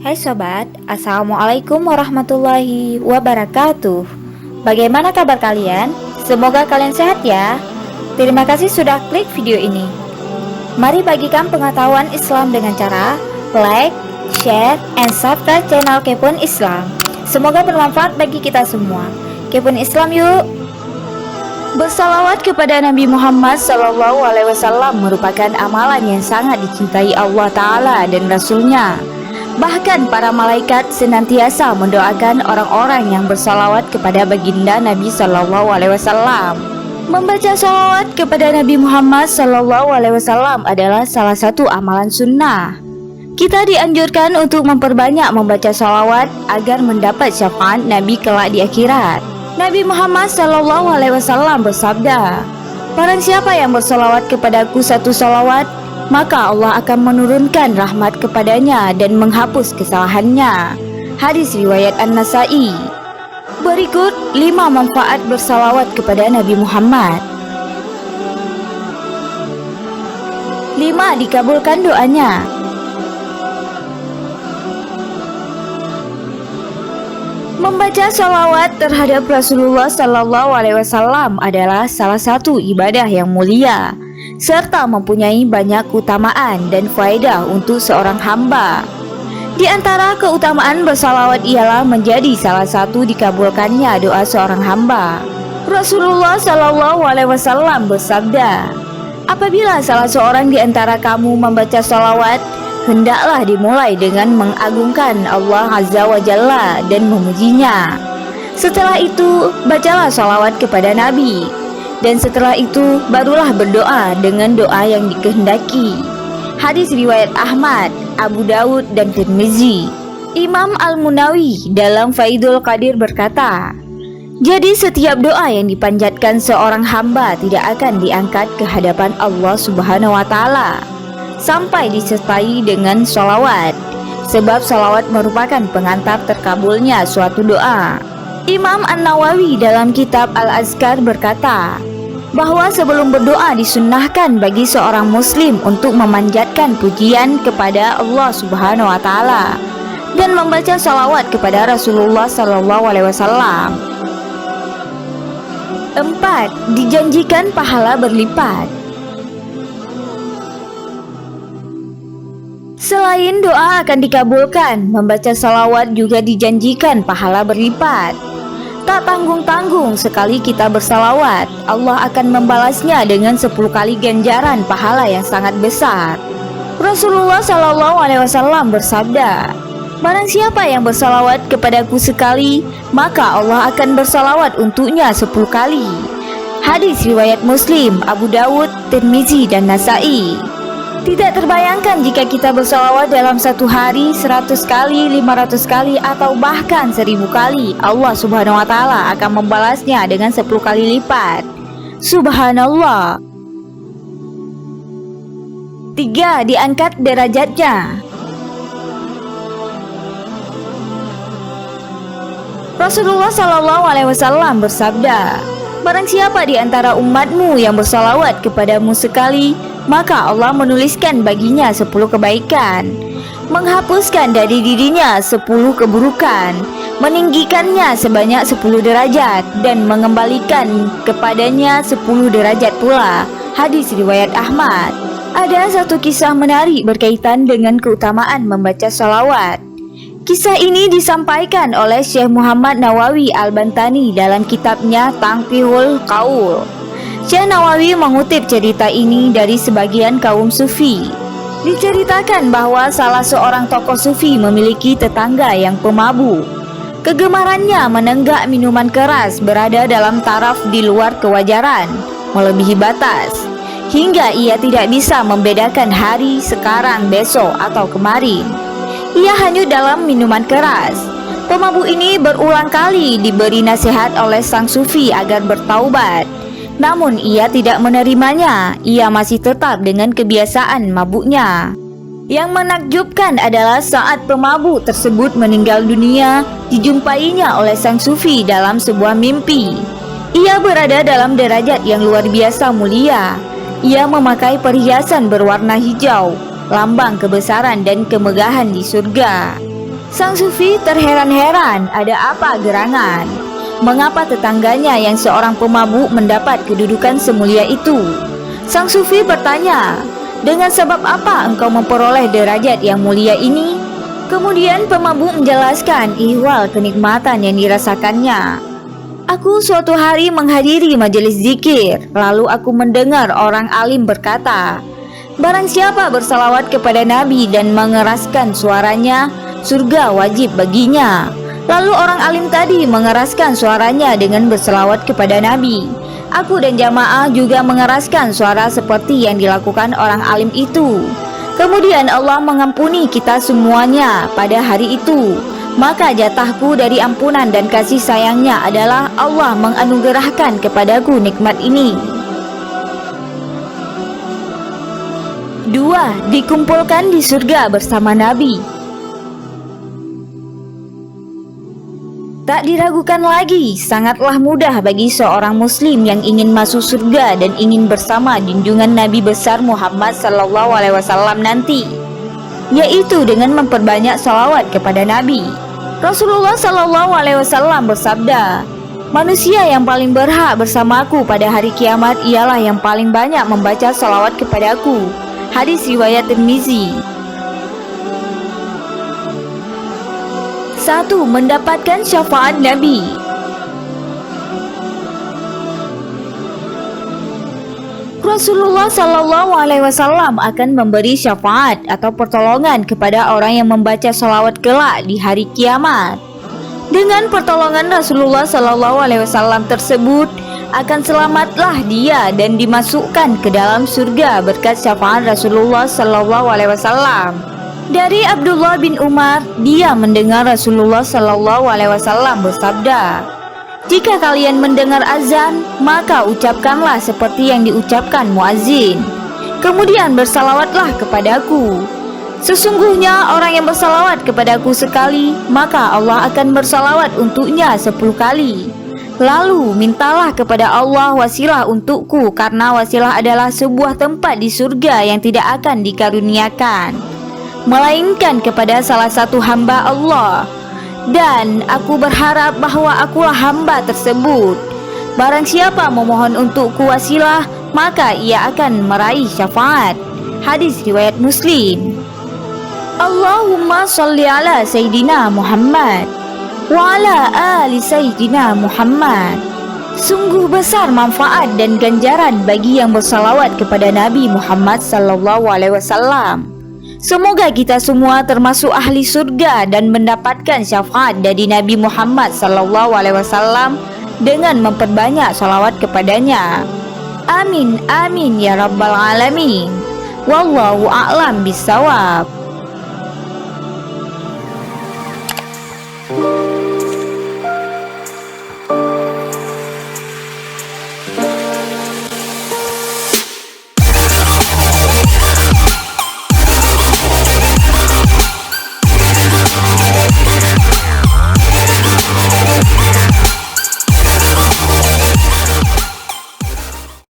Hai sobat, Assalamualaikum warahmatullahi wabarakatuh. Bagaimana kabar kalian? Semoga kalian sehat ya. Terima kasih sudah klik video ini. Mari bagikan pengetahuan Islam dengan cara like, share, and subscribe channel Kepoin Islam. Semoga bermanfaat bagi kita semua. Kepoin Islam yuk. Bersalawat kepada Nabi Muhammad SAW merupakan amalan yang sangat dicintai Allah Ta'ala dan Rasulnya. Bahkan para malaikat senantiasa mendoakan orang-orang yang bersalawat kepada baginda Nabi SAW. Membaca salawat kepada Nabi Muhammad SAW adalah salah satu amalan sunnah. Kita dianjurkan untuk memperbanyak membaca salawat agar mendapat syafaat Nabi kelak di akhirat. Nabi Muhammad SAW bersabda, "Barang siapa yang bersalawat kepadaku satu salawat, maka Allah akan menurunkan rahmat kepadanya dan menghapus kesalahannya." Hadis riwayat An-Nasa'i. Berikut 5 manfaat bersalawat kepada Nabi Muhammad. 5. Dikabulkan doanya. Membaca salawat terhadap Rasulullah SAW adalah salah satu ibadah yang mulia serta mempunyai banyak keutamaan dan faedah untuk seorang hamba. Di antara keutamaan bersalawat ialah menjadi salah satu dikabulkannya doa seorang hamba. Rasulullah SAW bersabda, "Apabila salah seorang di antara kamu membaca salawat, hendaklah dimulai dengan mengagungkan Allah Azza wa Jalla dan memujinya. Setelah itu, bacalah salawat kepada Nabi. Dan setelah itu, barulah berdoa dengan doa yang dikehendaki." Hadis riwayat Ahmad, Abu Daud, dan Tirmizi. Imam Al-Munawi dalam Faidul Qadir berkata, "Jadi setiap doa yang dipanjatkan seorang hamba tidak akan diangkat ke hadapan Allah Subhanahu wa Ta'ala sampai disertai dengan sholawat, sebab sholawat merupakan pengantar terkabulnya suatu doa." Imam An-Nawawi dalam kitab Al-Azkar berkata bahwa sebelum berdoa disunnahkan bagi seorang muslim untuk memanjatkan pujian kepada Allah Subhanahu wa Ta'ala dan membaca sholawat kepada Rasulullah SAW. 4. Dijanjikan pahala berlipat. Selain doa akan dikabulkan, membaca salawat juga dijanjikan pahala berlipat. Tak tanggung-tanggung sekali kita bersalawat, Allah akan membalasnya dengan 10 kali ganjaran pahala yang sangat besar. Rasulullah SAW bersabda, "Barang siapa yang bersalawat kepadaku sekali, maka Allah akan bersalawat untuknya 10 kali." Hadis riwayat Muslim, Abu Daud, Tirmizi, dan Nasa'i. Tidak terbayangkan jika kita bersalawat dalam satu hari 100 kali, 500 kali, atau bahkan 1000 kali, Allah Subhanahu wa Ta'ala akan membalasnya dengan 10 kali lipat. Subhanallah. 3. Diangkat derajatnya. Rasulullah SAW bersabda, "Barang siapa di antara umatmu yang bersalawat kepadamu sekali, maka Allah menuliskan baginya 10 kebaikan, menghapuskan dari dirinya 10 keburukan, meninggikannya sebanyak 10 derajat, dan mengembalikan kepadanya 10 derajat pula." Hadis riwayat Ahmad. Ada satu kisah menarik berkaitan dengan keutamaan membaca salawat. Kisah ini disampaikan oleh Syekh Muhammad Nawawi Al-Bantani dalam kitabnya Tanqihul Qaul. Syekh Nawawi mengutip cerita ini dari sebagian kaum sufi. Diceritakan bahwa salah seorang tokoh sufi memiliki tetangga yang pemabuk. Kegemarannya menenggak minuman keras berada dalam taraf di luar kewajaran, melebihi batas, hingga ia tidak bisa membedakan hari, sekarang, besok, atau kemarin. Ia hanyut dalam minuman keras. Pemabuk ini berulang kali diberi nasihat oleh sang sufi agar bertaubat. Namun ia tidak menerimanya. Ia masih tetap dengan kebiasaan mabuknya. Yang menakjubkan adalah saat pemabuk tersebut meninggal dunia, dijumpainya oleh sang sufi dalam sebuah mimpi. Ia berada dalam derajat yang luar biasa mulia. Ia memakai perhiasan berwarna hijau, lambang kebesaran dan kemegahan di surga. Sang sufi terheran-heran, ada apa gerangan? Mengapa tetangganya yang seorang pemabuk mendapat kedudukan semulia itu? Sang sufi bertanya, dengan sebab apa engkau memperoleh derajat yang mulia ini? Kemudian pemabuk menjelaskan ihwal kenikmatan yang dirasakannya. Aku suatu hari menghadiri majelis zikir, lalu aku mendengar orang alim berkata, barang siapa bersalawat kepada Nabi dan mengeraskan suaranya, surga wajib baginya. Lalu orang alim tadi mengeraskan suaranya dengan berselawat kepada Nabi. Aku dan jamaah juga mengeraskan suara seperti yang dilakukan orang alim itu. Kemudian Allah mengampuni kita semuanya pada hari itu. Maka jatahku dari ampunan dan kasih sayangnya adalah Allah menganugerahkan kepadaku nikmat ini. 2. Dikumpulkan di surga bersama Nabi. Tak diragukan lagi, sangatlah mudah bagi seorang muslim yang ingin masuk surga dan ingin bersama junjungan Nabi besar Muhammad SAW nanti, yaitu dengan memperbanyak salawat kepada Nabi. Rasulullah SAW bersabda, manusia yang paling berhak bersamaku pada hari kiamat ialah yang paling banyak membaca salawat kepadaku. Hadis riwayat Tirmizi. 1. Mendapatkan syafaat Nabi. Rasulullah SAW akan memberi syafaat atau pertolongan kepada orang yang membaca salawat kelak di hari kiamat. Dengan pertolongan Rasulullah SAW tersebut, akan selamatlah dia dan dimasukkan ke dalam surga berkat syafaat Rasulullah SAW. Dari Abdullah bin Umar, dia mendengar Rasulullah SAW bersabda, jika kalian mendengar azan, maka ucapkanlah seperti yang diucapkan muazzin. Kemudian bersalawatlah kepadaku. Sesungguhnya orang yang bersalawat kepadaku sekali, maka Allah akan bersalawat untuknya 10 kali. Lalu mintalah kepada Allah wasilah untukku, karena wasilah adalah sebuah tempat di surga yang tidak akan dikaruniakan, melainkan kepada salah satu hamba Allah. Dan aku berharap bahwa akulah hamba tersebut. Barang siapa memohon untukku wasilah, maka ia akan meraih syafaat. Hadis riwayat Muslim. Allahumma sholli ala Sayyidina Muhammad wa ala ali Sayyidina Muhammad. Sungguh besar manfaat dan ganjaran bagi yang bersalawat kepada Nabi Muhammad SAW. Semoga kita semua termasuk ahli surga dan mendapatkan syafaat dari Nabi Muhammad SAW dengan memperbanyak salawat kepadanya. Amin amin ya rabbal alamin. Wallahu a'lam bissawab.